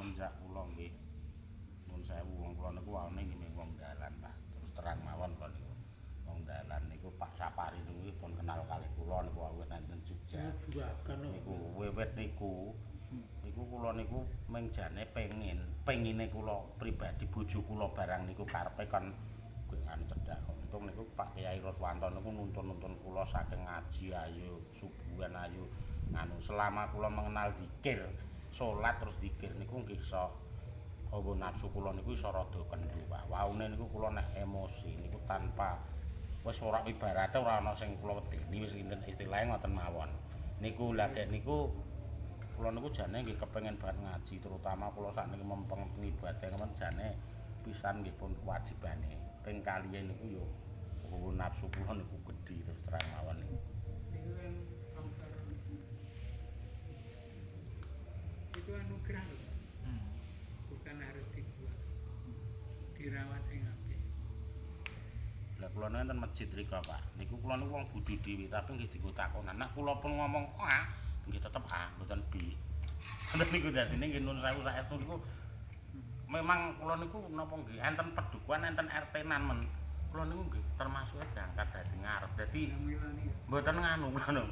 semenjak kula nggih nuwun sewu wong kula niku waone nggih wong dalan Pak. Terus terang mawon kula niku. Wong dalan niku Pak Sapari niku pun kenal kalih kula niku awit enten Jogja. Niku wiwit niku kula niku mengjane pengine kula pribadi bojo kula barang niku karepe kan anu cedhak. Untung niku Pak Kyai Roswanto niku nuntun-nuntun kula saking ngaji ayo subuhan ayo anu selama kula mengenal zikir salat terus zikir niku nggih iso hawa nafsu kula niku iso rada kendhu Pak. Waune niku kula nek emosi niku tanpa wis ora ibarate ora ana sing kula wedeni wis istilahé ngoten mawon. Niku lha niku kula niku jane nggih kepengin banget ngaji terutama kula sakniki mempeng ibadah kemen jane pisan nggih pun kewajibane. Ping kaliyan niku yo nafsu kula niku gedhi terus terang mawon niku. Itu anugerah loh. Bukan harus dibuat. Dirawat sing apik. Lah kula nenten masjid rika Pak. Niku kula niku wong bodho dhewe tapi nggih dienggo takonan. Nek kula pun ngomong A, nggih tetep A, mboten B. Ngoten niku dadine nggih nuwun sewu saestu niku. Memang kula niku napa nggih enten pedukuhan enten RT-nan men. Kula niku nggih termasuk diangkat dadi ngarep. Dadi mboten nganu ngono.